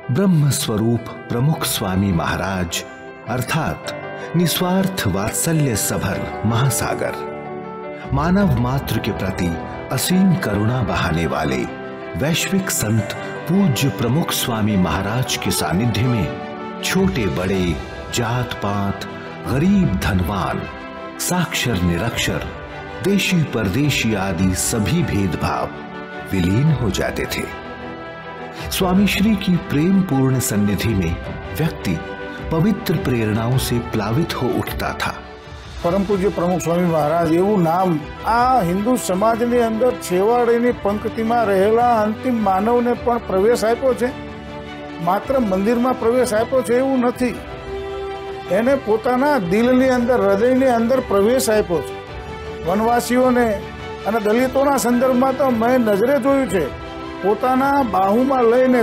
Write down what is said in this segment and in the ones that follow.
ब्रह्म स्वरूप प्रमुख स्वामी महाराज अर्थात निस्वार्थ वात्सल्य सभर महासागर, मानव मात्र के प्रति असीम करुणा बहाने वाले वैश्विक संत पूज्य प्रमुख स्वामी महाराज के सानिध्य में छोटे बड़े, जात पात, गरीब धनवान, साक्षर निरक्षर, देशी परदेशी आदि सभी भेदभाव विलीन हो जाते थे। स्वामी श्री की प्रेम पूर्ण सन्निधि में व्यक्ति पवित्र प्रेरणाओं से प्लावित हो उठता था। परम पूज्य प्रमुख स्वामी महाराज एवं नाम आ हिंदू समाज ने अंदर छेवाड़ेनी पंक्ति में रहेला अंतिम मानव ने पण प्रवेश आप्यो छे। मात्र मंदिर में प्रवेश आप्यो छे एवं नथी, एने पोताना दिलनी अंदर, हृदयनी अंदर प्रवेश आप्यो छे। वनवासीओं ने अने दलितोना संदर्भ में तो मैं नजरे जोयुं छे, पोताना बाहुमां लईने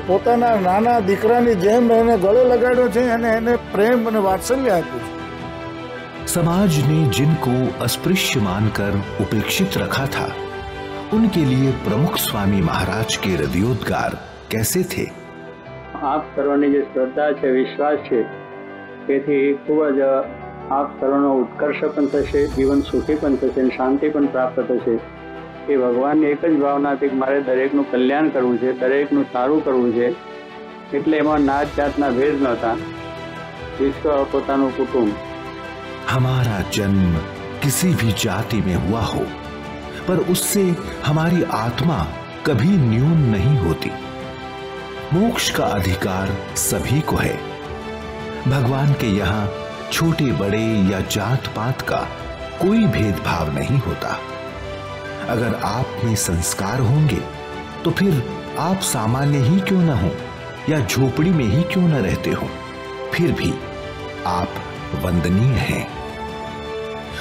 पोताना नाना दीकरानी जेम एने गळे लगाड्यो छे अने एने प्रेम अने वात्सल्य आप्युं छे। समाज ने जिनको अस्पृश्य मानकर उपेक्षित रखा था, उनके लिए प्रमुख स्वामी महाराज के हृदयोद्गार कैसे थे? आप सर्वनी जे श्रद्धा है, विश्वास है, તેથી ખૂબ જ આપ સર્વનો ઉત્કર્ષ પણ થશે, જીવન સુખી પણ થશે અને શાંતિ પણ પ્રાપ્ત થશે। એ ભગવાનની એક જ ભાવના હતી કે મારે દરેકનું કલ્યાણ કરવું છે, દરેકનું સારું કરવું છે, એટલે એમાં નાત જાતના ભેદ નહોતા। વિશ્વ પોતાનું કુટુંબ। हमारा जन्म किसी भी जाति में हुआ हो, पर उससे हमारी आत्मा कभी न्यून नहीं होती। मोक्ष का अधिकार सभी को है। भगवान के यहाँ छोटे बड़े या जात पात का कोई भेदभाव नहीं होता। अगर आप में संस्कार होंगे तो फिर आप सामान्य ही क्यों न हो या झोपड़ी में ही क्यों न रहते हो, फिर भी आप वंदनीय हैं।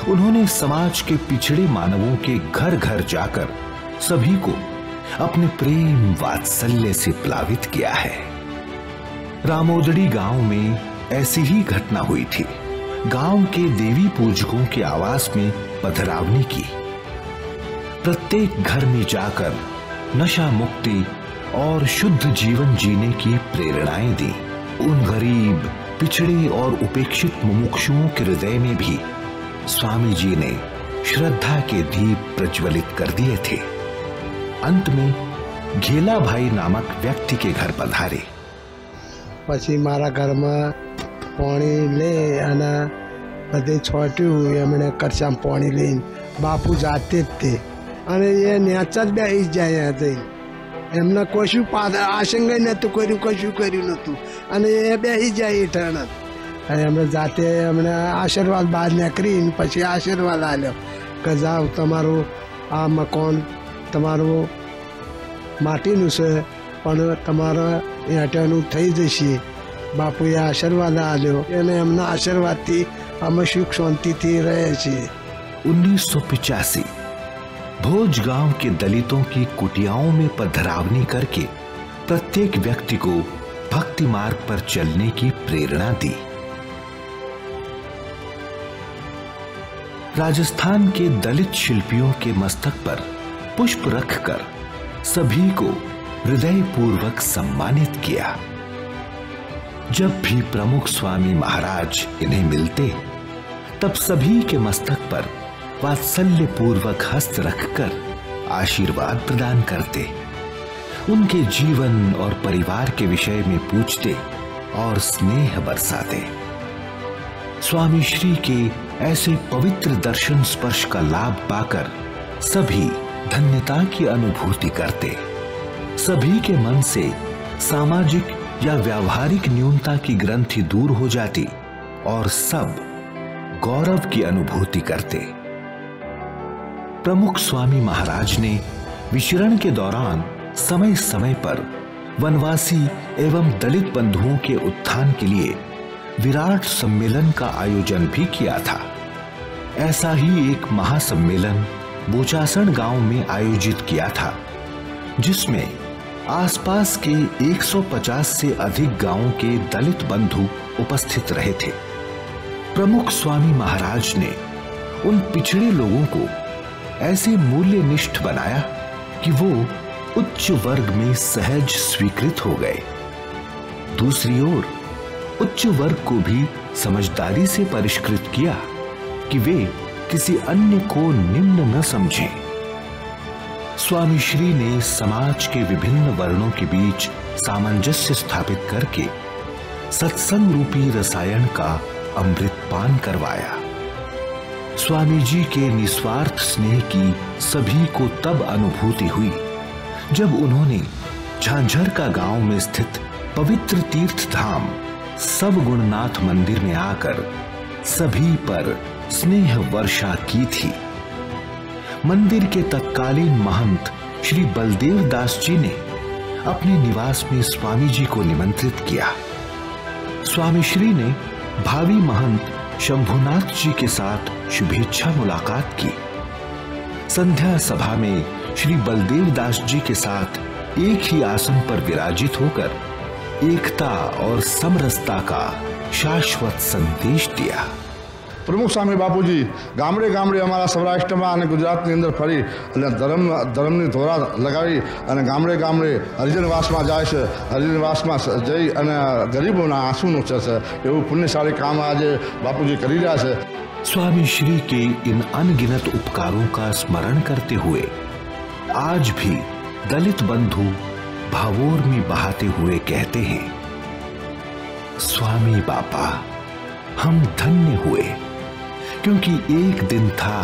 उन्होंने समाज के पिछड़े मानवों के घर घर जाकर सभी को अपने प्रेम वात्सल्य से प्लावित किया है। रामोदड़ी गांव में ऐसी ही घटना हुई थी। गांव के देवी पूजकों के आवास में पधरावनी की, प्रत्येक घर में जाकर नशा मुक्ति और शुद्ध जीवन जीने की प्रेरणाएं दी। उन गरीब, पिछड़े और उपेक्षित मुमुक्षुओं के हृदय में भी स्वामी जी ने श्रद्धा के दीप प्रज्वलित कर दिए थे। अंत में घेला भाई नामक व्यक्ति के घर पधारे। पछी मारा घर में पानी ले अने बधे छोट्યું एमणे करशाम पानी लईने बापू जाते ज ते अने ए નેચા જ બેસી જાય હતી। એમને કશું આશંકા નહોતું કર્યું, કશું કર્યું નહોતું અને એ બેસી જાય હેઠળ અને એમણે જાતે એમણે આશીર્વાદ બહાર નીકળીને પછી આશીર્વાદ આલ્યો કે જાઓ તમારું આ મકાન તમારું માટીનું છે પણ તમારા હેઠળનું થઈ જશે। બાપુએ આશીર્વાદ આલ્યો અને એમના આશીર્વાદથી અમે સુખ શાંતિથી રહે છીએ। 1985 भोज गांव के दलितों की कुटियाओं में पधरावनी करके प्रत्येक व्यक्ति को भक्ति मार्ग पर चलने की प्रेरणा दी। राजस्थान के दलित शिल्पियों के मस्तक पर पुष्प रखकर सभी को हृदयपूर्वक सम्मानित किया। जब भी प्रमुख स्वामी महाराज इन्हें मिलते, तब सभी के मस्तक पर वात्सल्य पूर्वक हस्त रखकर आशीर्वाद प्रदान करते, उनके जीवन और परिवार के विषय में पूछते और स्नेह बरसाते। स्वामी श्री के ऐसे पवित्र दर्शन स्पर्श का लाभ पाकर सभी धन्यता की अनुभूति करते। सभी के मन से सामाजिक या व्यावहारिक न्यूनता की ग्रंथि दूर हो जाती और सब गौरव की अनुभूति करते। प्रमुख स्वामी महाराज ने विचरण के दौरान समय समय पर वनवासी एवं दलित बंधुओं के उत्थान के लिए विराट सम्मेलन का आयोजन भी किया था। ऐसा ही एक महासम्मेलन बोचासण गांव में आयोजित किया था, जिसमें आसपास के 150 से अधिक गांवों के दलित बंधु उपस्थित रहे थे। प्रमुख स्वामी महाराज ने उन पिछड़े लोगों को ऐसे मूल्यनिष्ठ बनाया कि वो उच्च वर्ग में सहज स्वीकृत हो गए। दूसरी ओर उच्च वर्ग को भी समझदारी से परिष्कृत किया कि वे किसी अन्य को निम्न न समझें। स्वामी श्री ने समाज के विभिन्न वर्णों के बीच सामंजस्य स्थापित करके सत्संग रूपी रसायन का अमृतपान करवाया। स्वामी जी के निस्वार्थ स्नेह की सभी को तब अनुभूति हुई जब उन्होंने झांझर का गांव में स्थित पवित्र तीर्थ धाम सवगुणनाथ मंदिर में आकर सभी पर स्नेह वर्षा की थी। मंदिर के तत्कालीन महंत श्री बलदेव दास जी ने अपने निवास में स्वामी जी को निमंत्रित किया। स्वामी श्री ने भावी महंत शंभुनाथ जी के साथ शुभेच्छा मुलाकात की। संध्या सभा में श्री बलदेव दास जी के साथ एक ही आसन पर विराजित होकर एकता और समरसता का शाश्वत संदेश दिया। प्रमुख स्वामी बापूजी गामडे गामडे અમારા સૌરાષ્ટ્રમાં અને ગુજરાતની અંદર ફરી અને ધર્મની ધોરા લગાવી અને ગામડે ગામડે હરિજનવાસમાં જાય છે, હરિજનવાસમાં જઈ અને ગરીબોના આંસુ નોચે છે। એવું પુણ્યશાળી કામ આજે બાપુજી કરી રહ્યા છે। स्वामी श्री के इन अनगिनत उपकारों का स्मरण करते हुए आज भी दलित बंधु भावोर्मी बहाते हुए कहते हैं, स्वामी बापा हम धन्य हुए, क्योंकि एक दिन था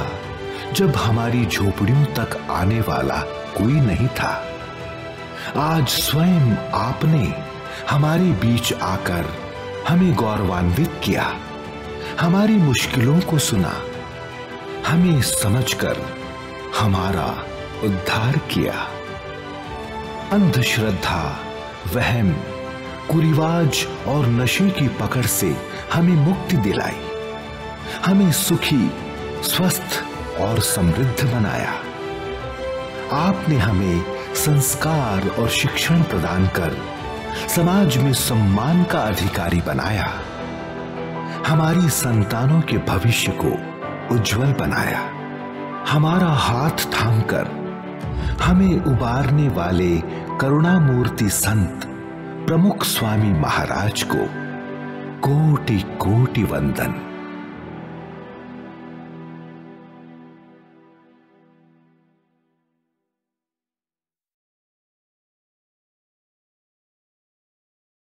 जब हमारी झोपड़ियों तक आने वाला कोई नहीं था। आज स्वयं आपने हमारे बीच आकर हमें गौरवान्वित किया, हमारी मुश्किलों को सुना, हमें समझकर हमारा उद्धार किया। अंधश्रद्धा, वहम, कुरिवाज और नशे की पकड़ से हमें मुक्ति दिलाई, हमें सुखी, स्वस्थ और समृद्ध बनाया। आपने हमें संस्कार और शिक्षण प्रदान कर समाज में सम्मान का अधिकारी बनाया, हमारी संतानों के भविष्य को उज्जवल बनाया। हमारा हाथ थामकर हमें उबारने वाले करुणामूर्ति संत प्रमुख स्वामी महाराज को कोटि कोटि वंदन।